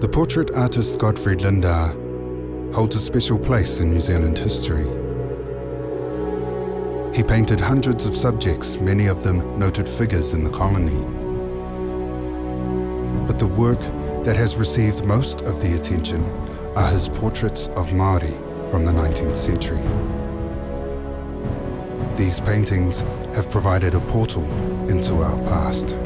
The portrait artist Godfrey Lindauer holds a special place in New Zealand history. He painted hundreds of subjects, many of them noted figures in the colony. But the work that has received most of the attention are his portraits of Māori from the 19th century. These paintings have provided a portal into our past.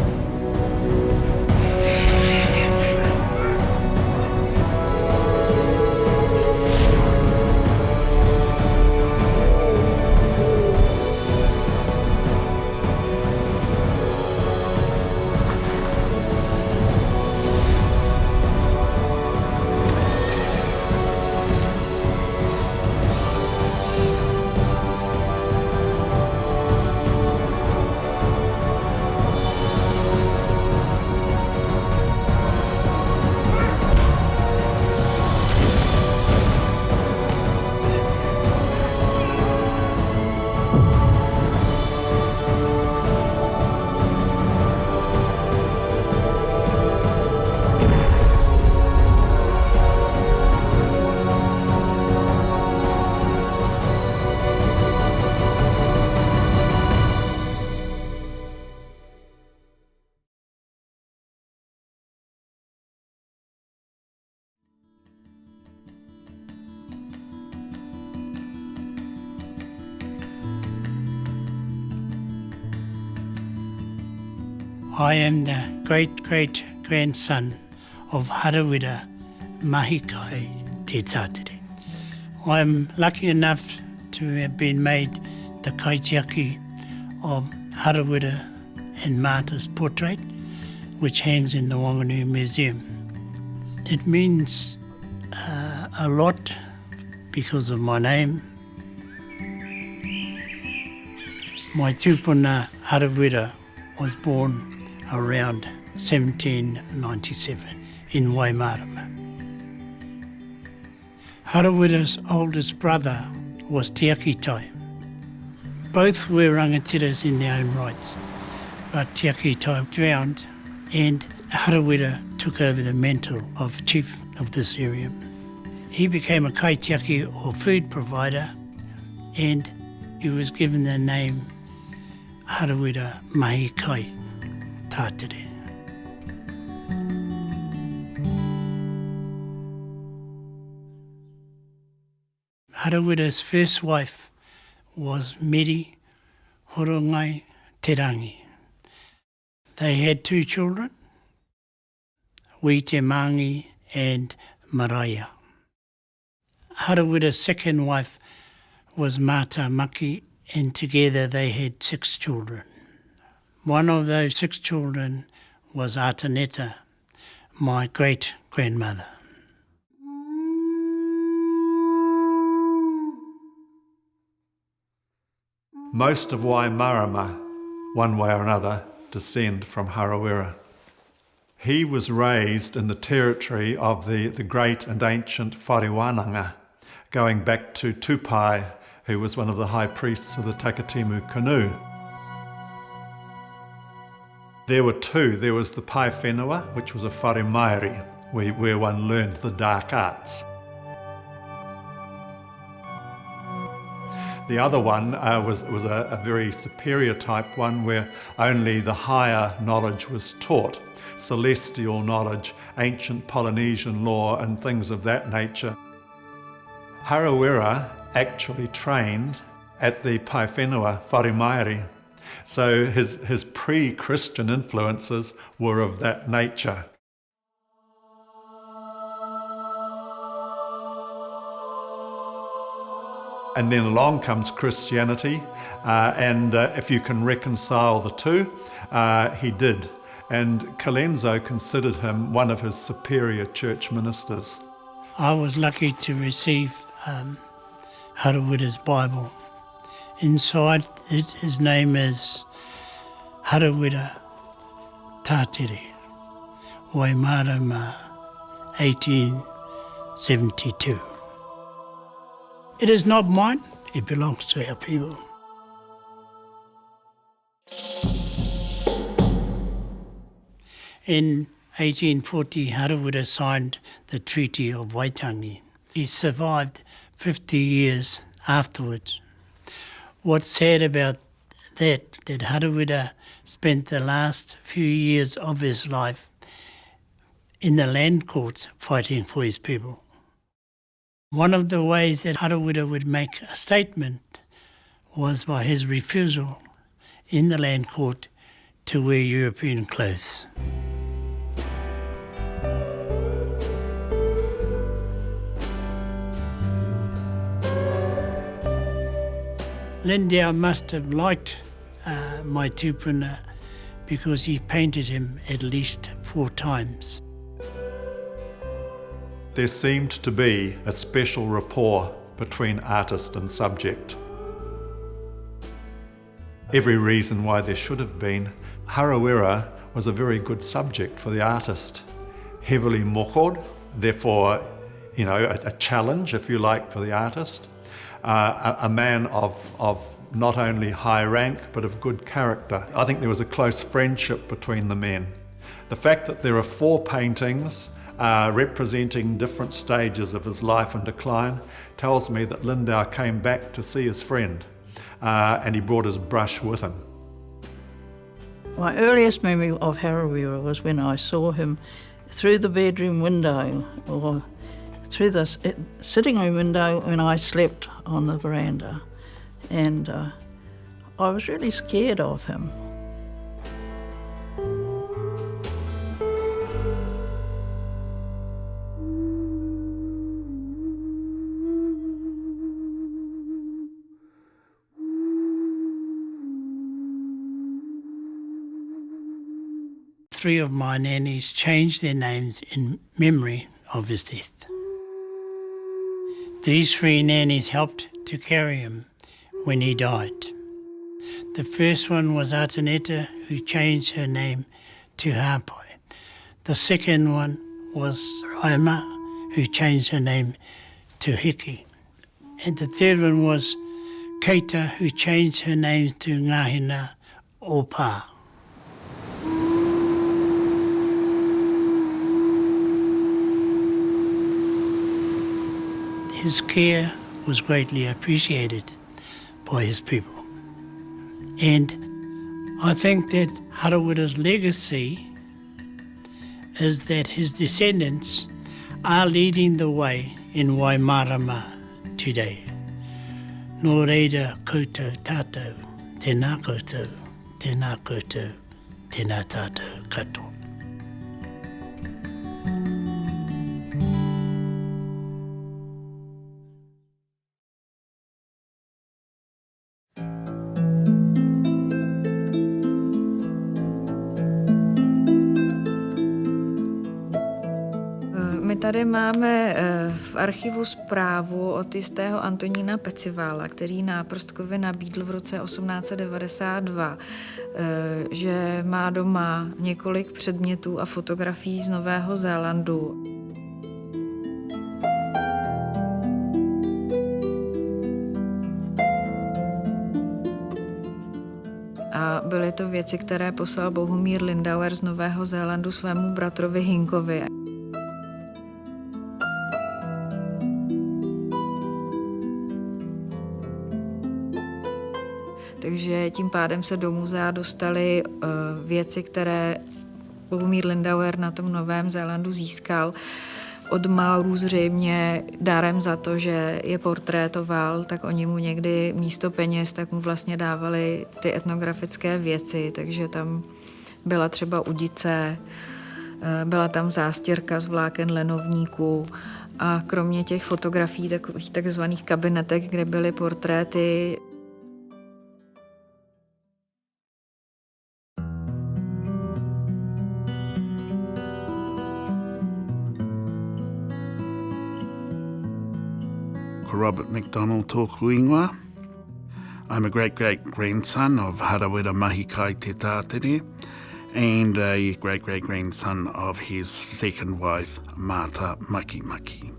I am the great-great-grandson of Harawira Mahikai Te Tatere. I am lucky enough to have been made the kaitiaki of Harawira and Marta's portrait, which hangs in the Wanganui Museum. It means a lot because of my name. My tupuna Harawira was born around 1797 in Waimarama. Harawira's oldest brother was Te Akitai. Both were rangatiras in their own rights, but Te Akitai drowned and Harawira took over the mantle of chief of this area. He became a kaitiaki or food provider, and he was given the name Harawira Mahikai Te Tatere. Harawira's first wife was Meri Horongai Te Rangi. They had 2 children, Te Mangi and Maraia. Harawira's second wife was Mata Maki, and together they had 6 children. One of those 6 children was Ataneta, my great-grandmother. Most of Waimarama, one way or another, descend from Harawira. He was raised in the territory of the great and ancient Wharewananga, going back to Tupai, who was one of the high priests of the Takatimu canoe. There were 2. There was the Pai Whenua, which was a whare mairi, where one learned the dark arts. The other one was a very superior type one where only the higher knowledge was taught, celestial knowledge, ancient Polynesian law and things of that nature. Harawira actually trained at the Pai Whenua whare mairi, so his pre-Christian influences were of that nature. And then along comes Christianity, and if you can reconcile the two, he did. And Colenso considered him one of his superior church ministers. I was lucky to receive Harawira's Bible. Inside it, his name is Harawira Tatere, Waimarama, 1872. It is not mine, it belongs to our people. In 1840, Harawira signed the Treaty of Waitangi. He survived 50 years afterwards. What's sad about that Harawira spent the last few years of his life in the land courts fighting for his people. One of the ways that Harawira would make a statement was by his refusal in the land court to wear European clothes. Lindauer must have liked my tupuna because he painted him at least 4 times. There seemed to be a special rapport between artist and subject. Every reason why there should have been. Harawira was a very good subject for the artist. Heavily mokod, therefore, a challenge, if you like, for the artist. A man of not only high rank, but of good character. I think there was a close friendship between the men. The fact that there are 4 paintings representing different stages of his life and decline tells me that Lindauer came back to see his friend, and he brought his brush with him. My earliest memory of Harawira was when I saw him through the bedroom window, or through the sitting room window when I slept on the veranda, and I was really scared of him. Three of my nannies changed their names in memory of his death. These 3 nannies helped to carry him when he died. The first one was Ataneta, who changed her name to Hapai. The second one was Raima, who changed her name to Hiki. And the third one was Keita, who changed her name to Ngahina or Pa. His care was greatly appreciated by his people. And I think that Harawira's legacy is that his descendants are leading the way in Waimarama today. Nō reira koutou tātou, tēnā koutou, tēnā koutou, tēnā tātou katoa. My tady máme v archivu zprávu od jistého Antonína Pecivála, který náprstkovi nabídl v roce 1892, že má doma několik předmětů a fotografií z Nového Zélandu. A byly to věci, které poslal Bohumír Lindauer z Nového Zélandu svému bratrovi Hinkovi. Takže tím pádem se do muzea dostaly věci, které Bohumír Lindauer na tom Novém Zélandu získal od Maorů zřejmě dárem za to, že je portrétoval, tak oni mu někdy místo peněz tak mu vlastně dávali ty etnografické věci, takže tam byla třeba udice, byla tam zástěrka z vláken lenovníků a kromě těch fotografií takových takzvaných kabinetek, kde byly portréty. Robert MacDonald Tokuingwa. I'm a great-great-grandson of Harawira Mahikai Te Tatere and a great-great-grandson of his second wife, Mata Makimaki.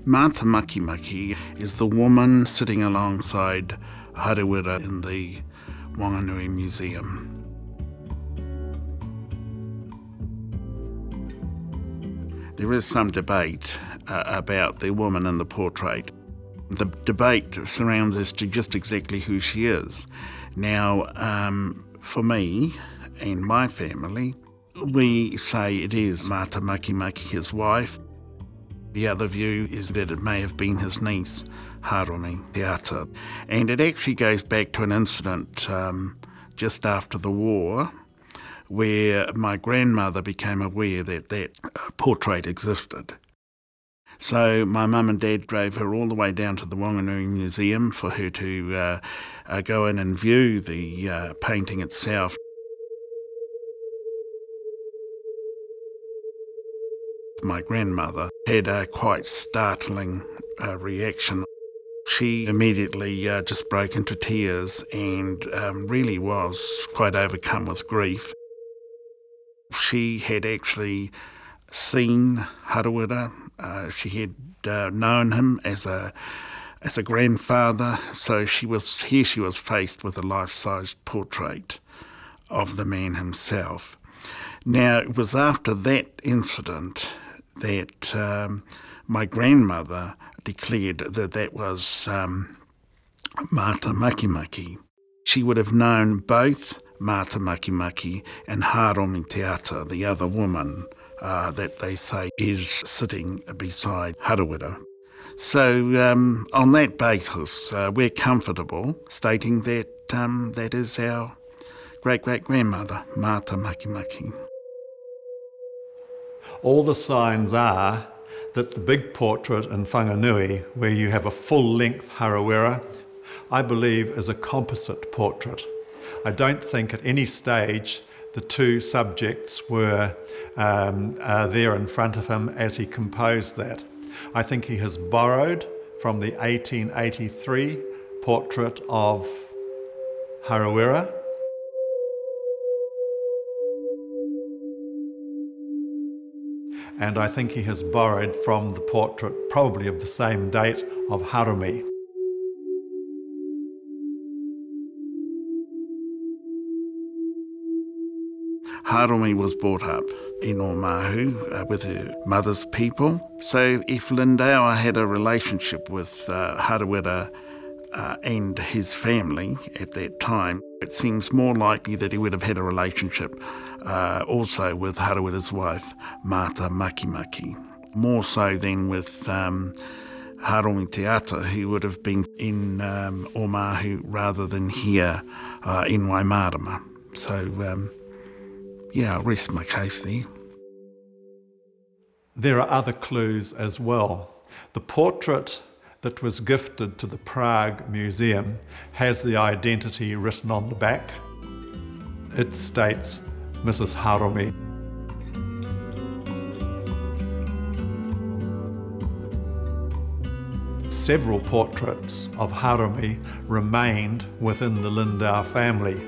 Mata Makimaki is the woman sitting alongside Harawira in the Wanganui Museum. There is some debate about the woman in the portrait. The debate surrounds as to just exactly who she is. Now, for me and my family, we say it is Mata Makimaki, his wife. The other view is that it may have been his niece, Harawira Te Tatere. And it actually goes back to an incident just after the war where my grandmother became aware that that portrait existed. So my mum and dad drove her all the way down to the Wanganui Museum for her to go in and view the painting itself. My grandmother had a quite startling reaction. She immediately just broke into tears and really was quite overcome with grief. She had actually seen Harawira. She had known him as a grandfather, so she was faced with a life-sized portrait of the man himself. Now, it was after that incident that my grandmother declared that was Mata Makimaki. She would have known both Mata Makimaki and Harawira Te Tatere, the other woman that they say is sitting beside Harawira. So on that basis, we're comfortable stating that that is our great-great-grandmother, Mata Makimaki. All the signs are that the big portrait in Whanganui, where you have a full-length Harawira, I believe is a composite portrait. I don't think at any stage the two subjects were there in front of him as he composed that. I think he has borrowed from the 1883 portrait of Harawira. And I think he has borrowed from the portrait, probably of the same date, of Harawira. Harawira was brought up in Oahu with her mother's people. So if Lindauer had a relationship with Harawira and his family at that time, it seems more likely that he would have had a relationship also with Harawira's wife, Mata Makimaki. More so than with Harawira Te Tatere, who would have been in Oahu rather than here in Waimarama. So, I'll rest my case there. There are other clues as well. The portrait that was gifted to the Prague Museum has the identity written on the back. It states Mrs. Harawira. Several portraits of Harawira remained within the Lindauer family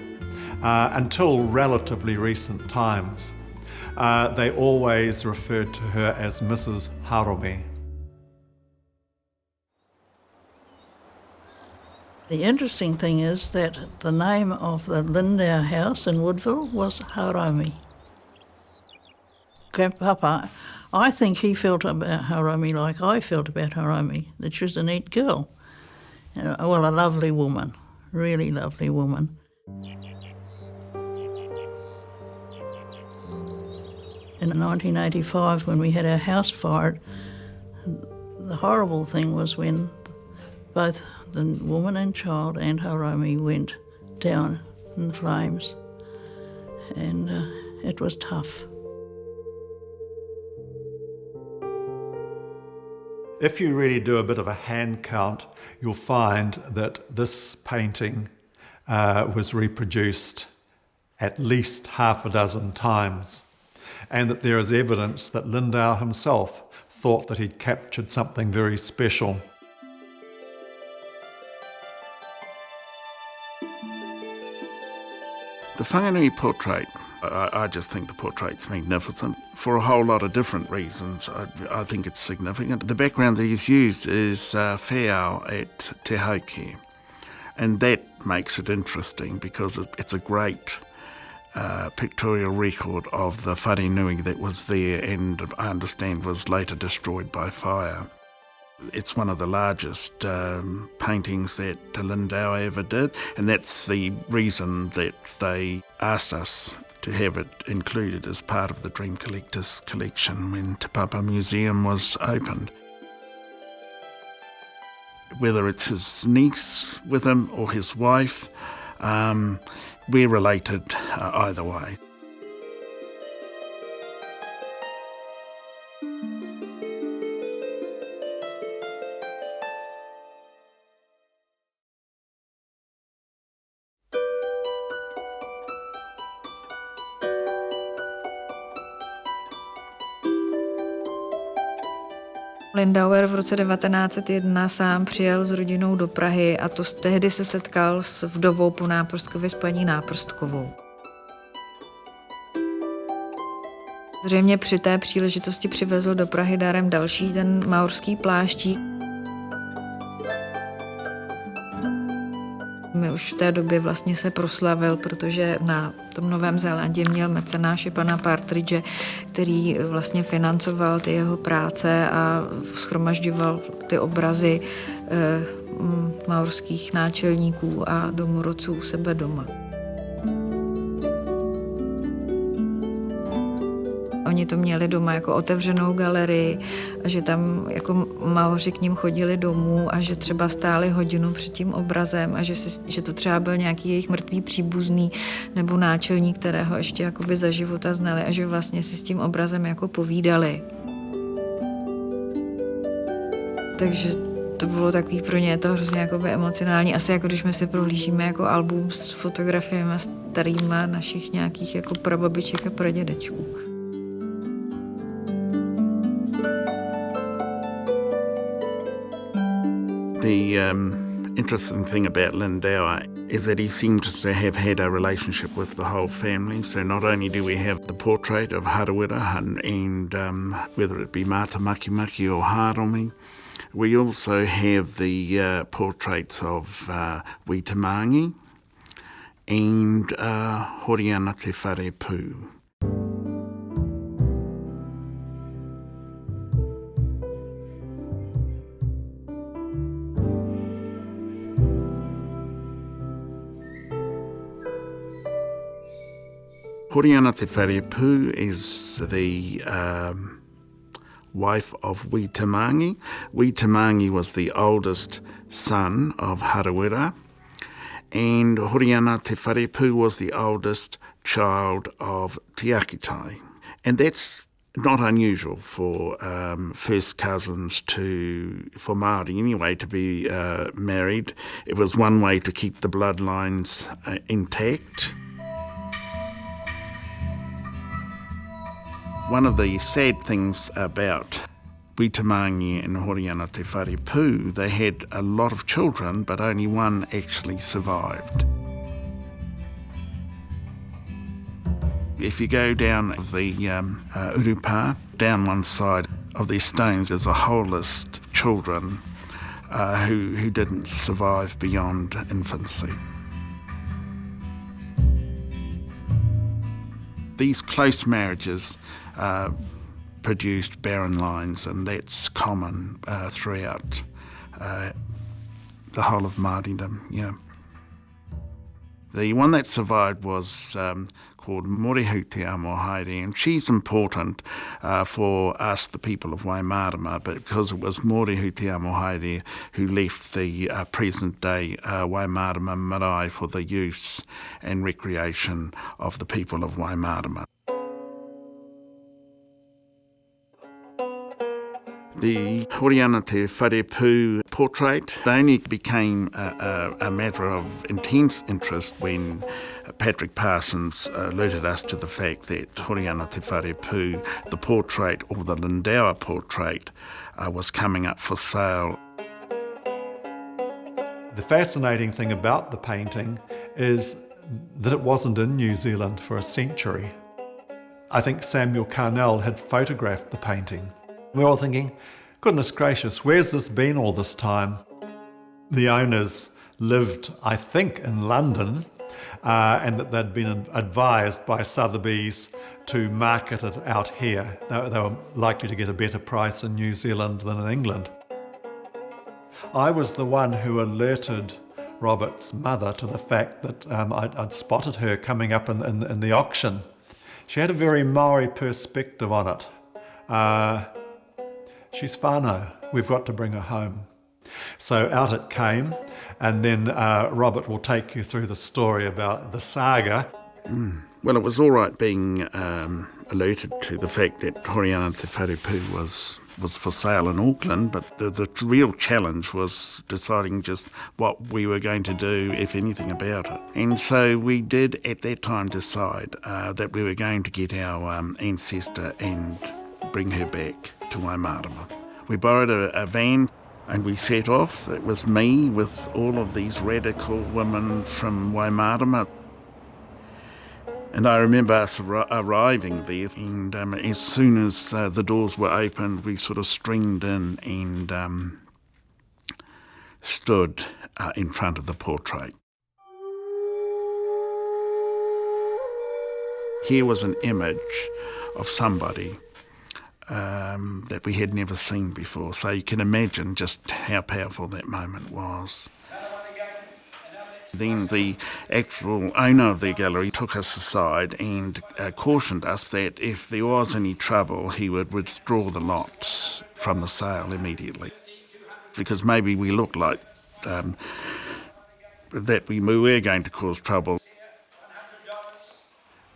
until relatively recent times. They always referred to her as Mrs. Harawira. The interesting thing is that the name of the Lindauer house in Woodville was Harawira. Grandpapa, I think he felt about Harawira like I felt about Harawira, that she was a neat girl. Well, a lovely woman, really lovely woman. In 1985, when we had our house fired, the horrible thing was when both the woman and child and Harawira went down in the flames, and it was tough. If you really do a bit of a hand count, you'll find that this painting was reproduced at least half a dozen times, and that there is evidence that Lindauer himself thought that he'd captured something very special. The Whanganui portrait, I just think the portrait's magnificent for a whole lot of different reasons. I think it's significant. The background that he's used is Wheao at Te Hauke, and that makes it interesting because it's a great pictorial record of the whare nui that was there and I understand was later destroyed by fire. It's one of the largest paintings that Lindauer ever did, and that's the reason that they asked us to have it included as part of the Dream Collectors collection when Te Papa Museum was opened. Whether it's his niece with him or his wife, we're related either way. Lindauer v roce 1901 sám přijel s rodinou do Prahy a to tehdy se setkal s vdovou po Náprstkově s paní Náprstkovou. Zřejmě při té příležitosti přivezl do Prahy darem další ten maorský pláštík. My už v té době vlastně se proslavil, protože na tom Novém Zélandě měl mecenáše pana Partridge, který vlastně financoval ty jeho práce a shromažďoval ty obrazy maorských náčelníků a domorodců u sebe doma. Oni to měli doma jako otevřenou galerii a že tam jako Maoři k ním chodili domů a že třeba stáli hodinu před tím obrazem a že to třeba byl nějaký jejich mrtvý příbuzný nebo náčelník, kterého ještě jakoby za života znali a že vlastně si s tím obrazem jako povídali. Takže to bylo takový pro ně to hrozně jakoby emocionální. Asi jako když my si prohlížíme jako album s fotografiemi starýma našich nějakých jako prababiček a pradědečků. The interesting thing about Lindauer is that he seems to have had a relationship with the whole family. So not only do we have the portrait of Harawira and whether it be Mata Makimaki or Haromi, we also have the portraits of Witamangi and Harawira Te Tatere. Harawira Te Tatere is the wife of Witamangi. Witamangi was the oldest son of Harawira, and Harawira Te Tatere was the oldest child of Te Akitai. And that's not unusual for first cousins for Māori anyway, to be married. It was one way to keep the bloodlines intact. One of the sad things about Witamangi and Harawira Te Tatere, they had a lot of children, but only one actually survived. If you go down the Urupa, down one side of these stones, there's a whole list of children who didn't survive beyond infancy. These close marriages produced barren lines, and that's common throughout the whole of Māoridom. Yeah. The one that survived was called Morihu Te Amo Haere, and she's important for us, the people of Waimarama, because it was Morihu Te Amo Haere who left the present-day Waimarama marae for the use and recreation of the people of Waimarama. The Harawira Te Tatere portrait only became a matter of intense interest when Patrick Parsons alerted us to the fact that Harawira Te Tatere, the portrait, or the Lindauer portrait, was coming up for sale. The fascinating thing about the painting is that it wasn't in New Zealand for a century. I think Samuel Carnell had photographed the painting. We're all thinking, goodness gracious, where's this been all this time? The owners lived, I think, in London, and that they'd been advised by Sotheby's to market it out here. They were likely to get a better price in New Zealand than in England. I was the one who alerted Robert's mother to the fact that I'd spotted her coming up in the auction. She had a very Maori perspective on it. She's whānau, we've got to bring her home. So out it came, and then Robert will take you through the story about the saga. Well, it was all right being alerted to the fact that Harawira Te Tatere was for sale in Auckland, but the real challenge was deciding just what we were going to do, if anything, about it. And so we did at that time decide that we were going to get our ancestor and bring her back to Waimarama. We borrowed a van and we set off. It was me with all of these radical women from Waimarama. And I remember us arriving there, and as soon as the doors were opened, we sort of streamed in and stood in front of the portrait. Here was an image of somebody that we had never seen before, so you can imagine just how powerful that moment was. Then the actual owner of the gallery took us aside and cautioned us that if there was any trouble, he would withdraw the lot from the sale immediately, because maybe we looked like that we were going to cause trouble.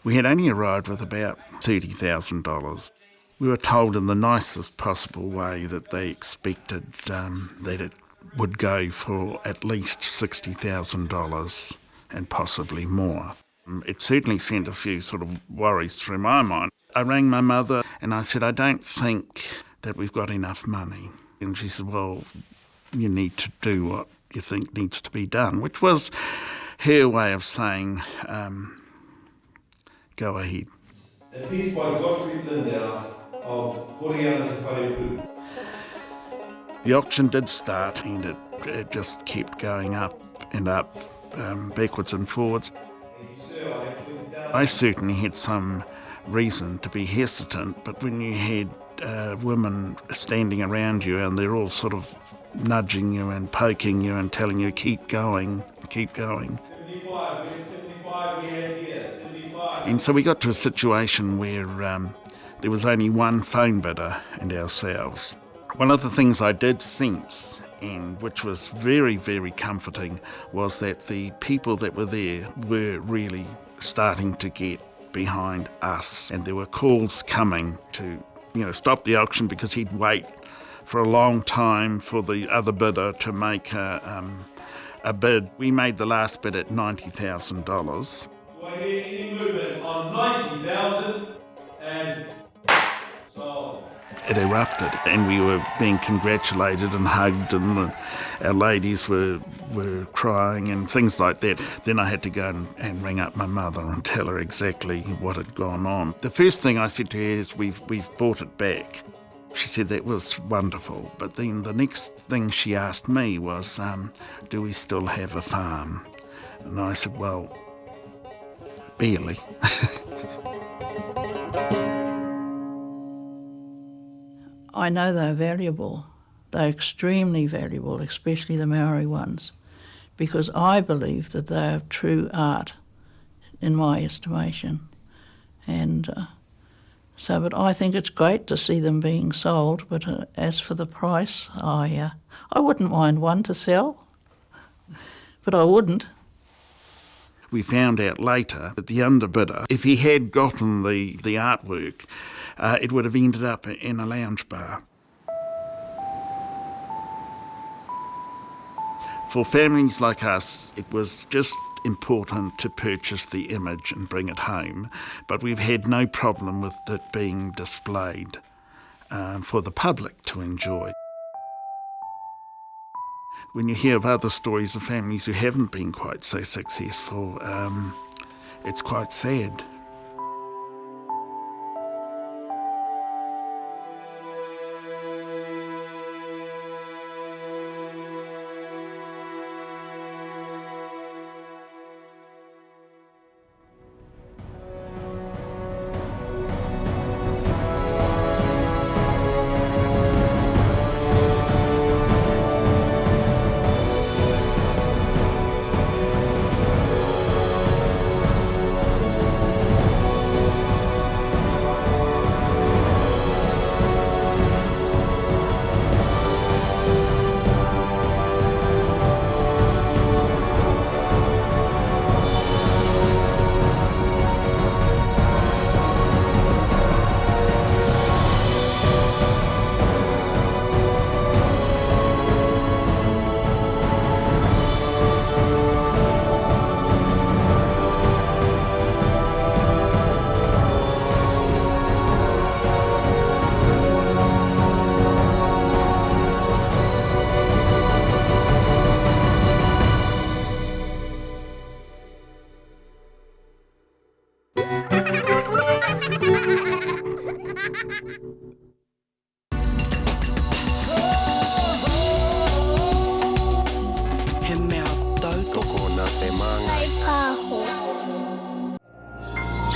We had only arrived with about $30,000. We were told in the nicest possible way that they expected that it would go for at least $60,000 and possibly more. It certainly sent a few sort of worries through my mind. I rang my mother and I said, I don't think that we've got enough money. And she said, well, you need to do what you think needs to be done, which was her way of saying, go ahead. A piece by Gottfried Lindauer of Harawira Te Tatere. The auction did start and it just kept going up and up, backwards and forwards. I certainly had some reason to be hesitant, but when you had women standing around you and they're all sort of nudging you and poking you and telling you, keep going, keep going. 75, we have here, 75. And so we got to a situation where there was only one phone bidder and ourselves. One of the things I did sense, and which was very, very comforting, was that the people that were there were really starting to get behind us. And there were calls coming to, stop the auction because he'd wait for a long time for the other bidder to make a bid. We made the last bid at $90,000. Do I hear any movement on 90,000 and sold? It erupted and we were being congratulated and hugged and our ladies were crying and things like that. Then I had to go and ring up my mother and tell her exactly what had gone on. The first thing I said to her is, we've bought it back. She said that was wonderful, but then the next thing she asked me was, do we still have a farm? And I said, well, barely. I know they're valuable. They're extremely valuable, especially the Maori ones, because I believe that they are true art, in my estimation. And but I think it's great to see them being sold, but as for the price, I wouldn't mind one to sell, but I wouldn't. We found out later that the underbidder, if he had gotten the artwork, it would have ended up in a lounge bar. For families like us, it was just important to purchase the image and bring it home, but we've had no problem with it being displayed for the public to enjoy. When you hear of other stories of families who haven't been quite so successful, it's quite sad.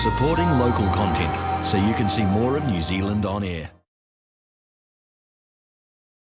supporting local content so you can see more of New Zealand on air.